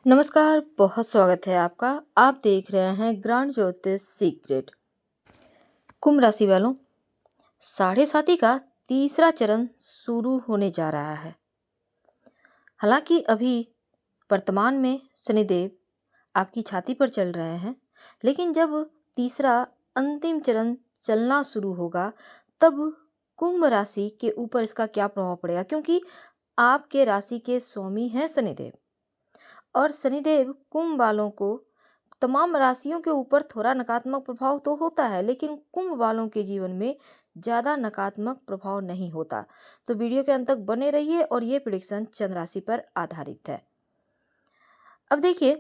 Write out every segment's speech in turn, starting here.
नमस्कार, बहुत स्वागत है आपका। आप देख रहे हैं ग्रांड ज्योतिष सीक्रेट। कुंभ राशि वालों, साढ़े साथी का तीसरा चरण शुरू होने जा रहा है। हालांकि अभी वर्तमान में शनिदेव आपकी छाती पर चल रहे हैं, लेकिन जब तीसरा अंतिम चरण चलना शुरू होगा तब कुंभ राशि के ऊपर इसका क्या प्रभाव पड़ेगा, क्योंकि आपके राशि के स्वामी हैं शनिदेव। और शनिदेव कुंभ वालों को तमाम राशियों के ऊपर थोड़ा नकारात्मक प्रभाव तो होता है, लेकिन कुंभ वालों के जीवन में ज़्यादा नकारात्मक प्रभाव नहीं होता। तो वीडियो के अंत तक बने रहिए और ये प्रेडिक्शन चंद्र राशि पर आधारित है। अब देखिए,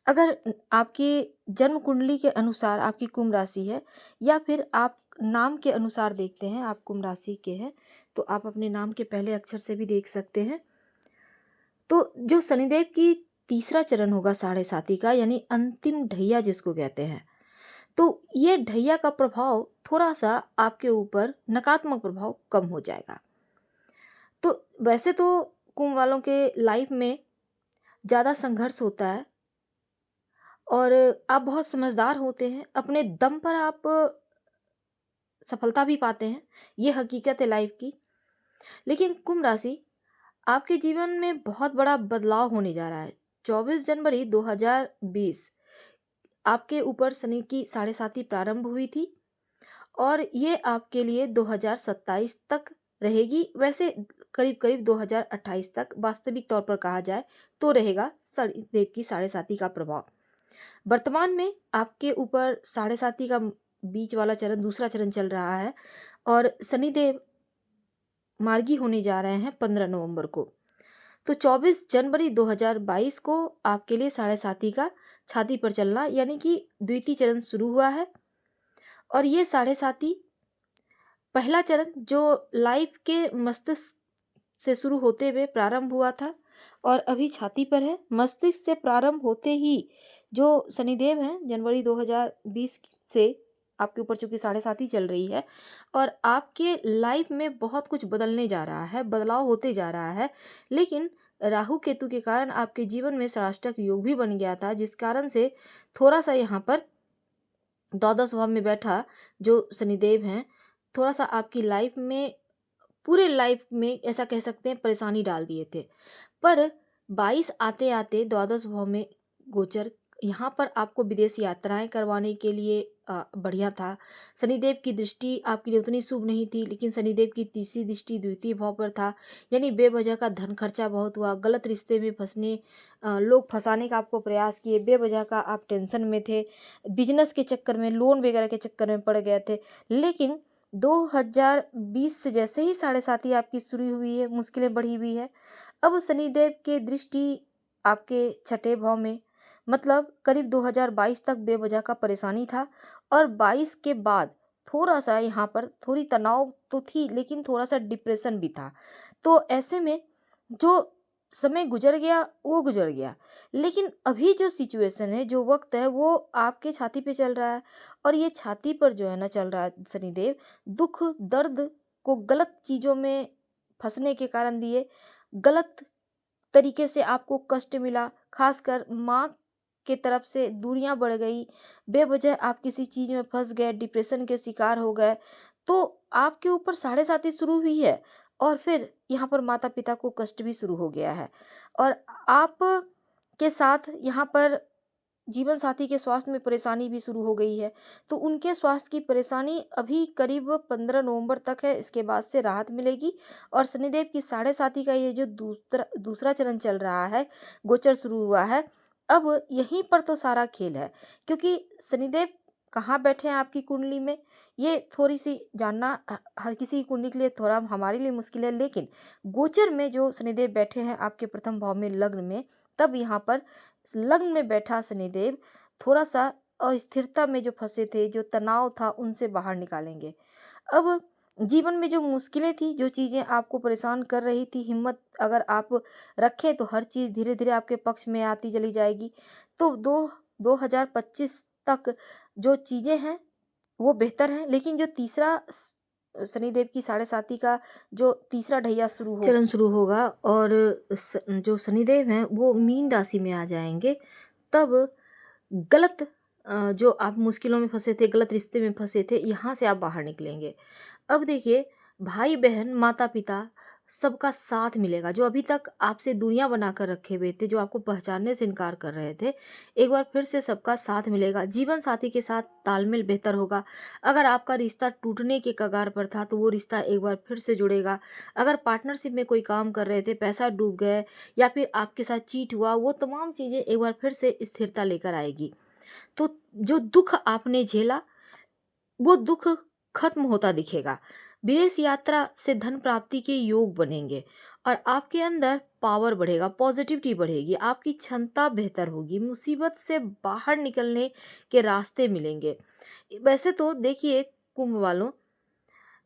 अगर आपकी जन्म कुंडली के अनुसार आपकी कुंभ राशि है या फिर आप नाम के अनुसार देखते हैं आप कुंभ राशि के हैं, तो आप अपने नाम के पहले अक्षर से भी देख सकते हैं। तो जो शनिदेव की तीसरा चरण होगा साढ़े साथी का, यानी अंतिम ढैया जिसको कहते हैं, तो ये ढैया का प्रभाव थोड़ा सा आपके ऊपर नकारात्मक प्रभाव कम हो जाएगा। तो वैसे तो कुंभ वालों के लाइफ में ज़्यादा संघर्ष होता है और आप बहुत समझदार होते हैं, अपने दम पर आप सफलता भी पाते हैं, ये हकीकत है लाइफ की। लेकिन कुंभ राशि, आपके जीवन में बहुत बड़ा बदलाव होने जा रहा है। 24 जनवरी 2020 आपके ऊपर शनि की साढ़े साती प्रारंभ हुई थी और ये आपके लिए 2027 तक रहेगी। वैसे करीब करीब 2028 तक वास्तविक तौर पर कहा जाए तो रहेगा शनिदेव की साढ़े साती का प्रभाव। वर्तमान में आपके ऊपर साढ़े साती का बीच वाला चरण, दूसरा चरण चल रहा है और शनिदेव मार्गी होने जा रहे हैं 15 नवंबर को। तो 24 जनवरी 2022 को आपके लिए साढ़े साती का छाती पर चलना यानी कि द्वितीय चरण शुरू हुआ है। और ये साढ़े साती पहला चरण जो लाइफ के मस्तिष्क से शुरू होते हुए प्रारंभ हुआ था और अभी छाती पर है। मस्तिष्क से प्रारंभ होते ही जो शनिदेव हैं जनवरी 2020 से आपके ऊपर चूंकि साढ़े साती चल रही है और आपके लाइफ में बहुत कुछ बदलने जा रहा है, बदलाव होते जा रहा है। लेकिन राहु केतु के कारण आपके जीवन में षष्टक योग भी बन गया था, जिस कारण से थोड़ा सा यहाँ पर द्वादश भाव में बैठा जो शनिदेव हैं थोड़ा सा आपकी लाइफ में, पूरे लाइफ में ऐसा कह सकते हैं परेशानी डाल दिए थे। पर 22 आते आते द्वादश भाव में गोचर यहाँ पर आपको विदेश यात्राएं करवाने के लिए बढ़िया था। शनिदेव की दृष्टि आपके लिए उतनी शुभ नहीं थी, लेकिन शनिदेव की तीसरी दृष्टि द्वितीय भाव पर था, यानी बेवजह का धन खर्चा बहुत हुआ, गलत रिश्ते में फंसने, लोग फंसाने का आपको प्रयास किए, बेवजह का आप टेंशन में थे, बिजनेस के चक्कर में, लोन वगैरह के चक्कर में पड़ गए थे। लेकिन 2020 से जैसे ही साढ़े साती आपकी शुरू हुई है, मुश्किलें बढ़ी हुई है। अब शनिदेव की दृष्टि आपके छठे भाव में, मतलब करीब 2022 तक बेवजह का परेशानी था और 22 के बाद थोड़ा सा यहाँ पर थोड़ी तनाव तो थी, लेकिन थोड़ा सा डिप्रेशन भी था। तो ऐसे में जो समय गुजर गया वो गुजर गया, लेकिन अभी जो सिचुएशन है, जो वक्त है, वो आपके छाती पे चल रहा है और ये छाती पर जो है ना चल रहा है शनिदेव, दुख दर्द को गलत चीज़ों में फंसने के कारण दिए, गलत तरीके से आपको कष्ट मिला, खासकर माँ के तरफ से दूरियां बढ़ गई, बेवजह आप किसी चीज़ में फंस गए, डिप्रेशन के शिकार हो गए। तो आपके ऊपर साढ़े साती शुरू हुई है और फिर यहाँ पर माता पिता को कष्ट भी शुरू हो गया है और आप के साथ यहाँ पर जीवन साथी के स्वास्थ्य में परेशानी भी शुरू हो गई है। तो उनके स्वास्थ्य की परेशानी अभी करीब 15 नवंबर तक है, इसके बाद से राहत मिलेगी। और शनिदेव की साढ़े साती का ये जो दूसरा चरण चल रहा है, गोचर शुरू हुआ है, अब यहीं पर तो सारा खेल है, क्योंकि शनिदेव कहाँ बैठे हैं आपकी कुंडली में, ये थोड़ी सी जानना हर किसी की कुंडली के लिए थोड़ा हमारे लिए मुश्किल है। लेकिन गोचर में जो शनिदेव बैठे हैं आपके प्रथम भाव में लग्न में, तब यहाँ पर लग्न में बैठा शनिदेव थोड़ा सा अस्थिरता में जो फंसे थे, जो तनाव था, उनसे बाहर निकालेंगे। अब जीवन में जो मुश्किलें थी, जो चीज़ें आपको परेशान कर रही थी, हिम्मत अगर आप रखें तो हर चीज़ धीरे धीरे आपके पक्ष में आती चली जाएगी। तो 2025 तक जो चीज़ें हैं वो बेहतर हैं, लेकिन जो तीसरा शनिदेव की साढ़े साती का जो तीसरा ढैया चरण शुरू होगा और जो शनिदेव हैं वो मीन राशि में आ जाएंगे, तब गलत जो आप मुश्किलों में फंसे थे, गलत रिश्ते में फंसे थे, यहाँ से आप बाहर निकलेंगे। अब देखिए, भाई बहन माता पिता सबका साथ मिलेगा। जो अभी तक आपसे दूरियां बनाकर रखे हुए थे, जो आपको पहचानने से इनकार कर रहे थे, एक बार फिर से सबका साथ मिलेगा। जीवन साथी के साथ तालमेल बेहतर होगा। अगर आपका रिश्ता टूटने के कगार पर था तो वो रिश्ता एक बार फिर से जुड़ेगा। अगर पार्टनरशिप में कोई काम कर रहे थे, पैसा डूब गए या फिर आपके साथ चीट हुआ, वो तमाम चीज़ें एक बार फिर से स्थिरता लेकर आएगी। तो जो दुख आपने झेला वो दुख खत्म होता दिखेगा। विदेश यात्रा से धन प्राप्ति के योग बनेंगे और आपके अंदर पावर बढ़ेगा, पॉजिटिविटी बढ़ेगी, आपकी क्षमता बेहतर होगी, मुसीबत से बाहर निकलने के रास्ते मिलेंगे। वैसे तो देखिए कुंभ वालों,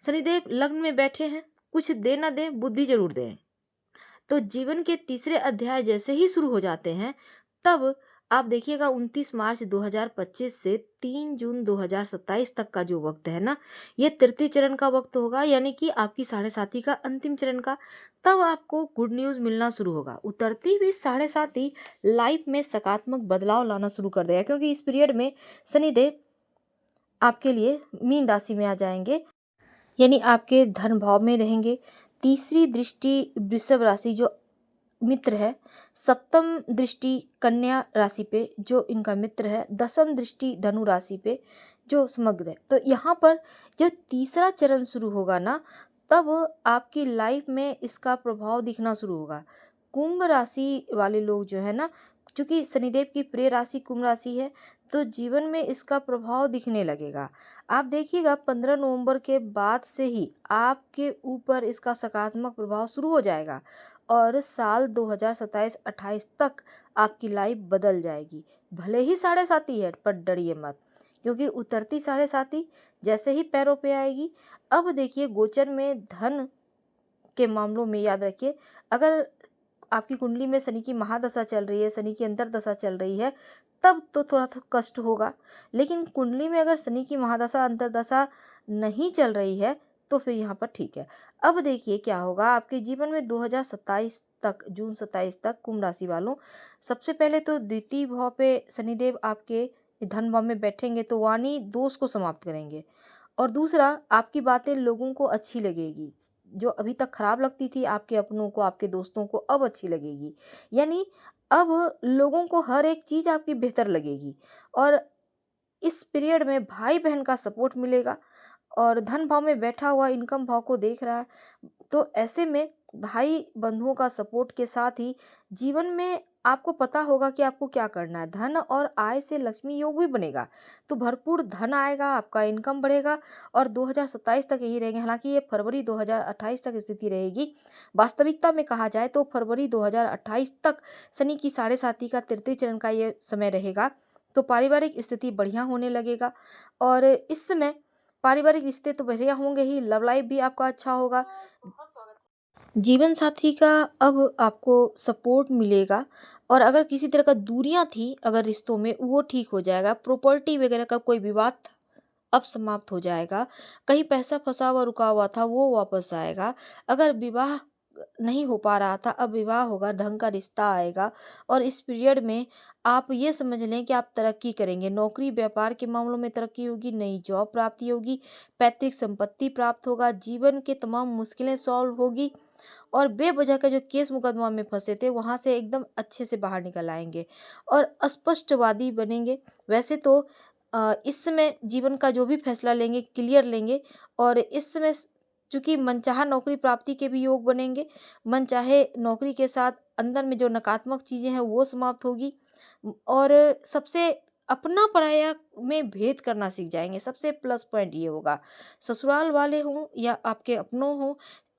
शनिदेव लग्न में बैठे हैं, कुछ दे ना दे बुद्धि जरूर दें। तो जीवन के तीसरे अध्याय जैसे ही शुरू हो जाते हैं, तब आप देखिएगा 29 मार्च 2025 से 3 जून 2027 तक का जो वक्त है ना, ये तृतीय चरण का वक्त होगा, यानी कि आपकी साढ़े साती का अंतिम चरण का। तब आपको गुड न्यूज़ मिलना शुरू होगा। उतरती हुई साढ़े साती लाइफ में सकारात्मक बदलाव लाना शुरू कर देगा, क्योंकि इस पीरियड में शनिदेव आपके लिए मीन राशि में आ जाएंगे, यानी आपके धन भाव में रहेंगे। तीसरी दृष्टि वृषभ राशि जो मित्र है, सप्तम दृष्टि कन्या राशि पे जो इनका मित्र है, दसम दृष्टि धनु राशि पे जो समग्र है। तो यहाँ पर जब तीसरा चरण शुरू होगा ना, तब आपकी लाइफ में इसका प्रभाव दिखना शुरू होगा। कुंभ राशि वाले लोग जो है ना, चूंकि शनिदेव की प्रिय राशि कुंभ राशि है, तो जीवन में इसका प्रभाव दिखने लगेगा। आप देखिएगा 15 नवंबर के बाद से ही आपके ऊपर इसका सकारात्मक प्रभाव शुरू हो जाएगा और साल 2027-28 तक आपकी लाइफ बदल जाएगी। भले ही साढ़े साती है, पर डरिए मत, क्योंकि उतरती साढ़े साती जैसे ही पैरों पे आएगी। अब देखिए गोचर में धन के मामलों में याद रखिए, अगर आपकी कुंडली में शनि की महादशा चल रही है, शनि की अंतरदशा चल रही है, तब तो थोड़ा सा कष्ट होगा। लेकिन कुंडली में अगर शनि की महादशा अंतरदशा नहीं चल रही है तो फिर यहाँ पर ठीक है। अब देखिए क्या होगा आपके जीवन में 2027 तक, जून 27 तक कुंभ राशि वालों, सबसे पहले तो द्वितीय भाव पे शनिदेव आपके धन भाव में बैठेंगे, तो वाणी दोष को समाप्त करेंगे। और दूसरा, आपकी बातें लोगों को अच्छी लगेगी। जो अभी तक खराब लगती थी आपके अपनों को, आपके दोस्तों को, अब अच्छी लगेगी। यानी अब लोगों को हर एक चीज़ आपकी बेहतर लगेगी। और इस पीरियड में भाई बहन का सपोर्ट मिलेगा और धन भाव में बैठा हुआ इनकम भाव को देख रहा है, तो ऐसे में भाई बंधुओं का सपोर्ट के साथ ही जीवन में आपको पता होगा कि आपको क्या करना है। धन और आय से लक्ष्मी योग भी बनेगा, तो भरपूर धन आएगा, आपका इनकम बढ़ेगा और 2027 तक यही रहेंगे। हालांकि ये फरवरी 2028 तक स्थिति रहेगी। वास्तविकता में कहा जाए तो फरवरी 2028 तक शनि की साढ़े साती का तृतीय चरण का ये समय रहेगा। तो पारिवारिक स्थिति बढ़िया होने लगेगा और इस समय पारिवारिक रिश्ते तो बढ़िया होंगे ही, लव लाइफ भी आपका अच्छा होगा। जीवन साथी का अब आपको सपोर्ट मिलेगा और अगर किसी तरह का दूरियां थी अगर रिश्तों में, वो ठीक हो जाएगा। प्रॉपर्टी वगैरह का कोई विवाद अब समाप्त हो जाएगा। कहीं पैसा फंसा हुआ रुका हुआ था वो वापस आएगा। अगर विवाह नहीं हो पा रहा था, अब विवाह होगा, ढंग का रिश्ता आएगा और इस पीरियड में आप ये समझ लें कि आप तरक्की करेंगे। नौकरी व्यापार के मामलों में तरक्की होगी, नई जॉब प्राप्ति होगी, पैतृक संपत्ति प्राप्त होगा, जीवन के तमाम मुश्किलें सॉल्व होगी और बेवजह का जो केस मुकदमा में फंसे थे वहां से एकदम अच्छे से बाहर निकल आएंगे और स्पष्टवादी बनेंगे। वैसे तो इस समय जीवन का जो भी फैसला लेंगे क्लियर लेंगे और इस समय चूंकि मनचाहा नौकरी प्राप्ति के भी योग बनेंगे, मनचाहे नौकरी के साथ अंदर में जो नकारात्मक चीजें हैं वो समाप्त होगी और सबसे अपना पराया में भेद करना सीख जाएंगे। सबसे प्लस पॉइंट ये होगा, ससुराल वाले हों या आपके अपनों हों,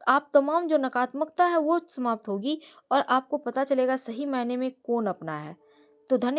आप तमाम जो नकारात्मकता है वो समाप्त होगी और आपको पता चलेगा सही मायने में कौन अपना है। तो धन्यवाद।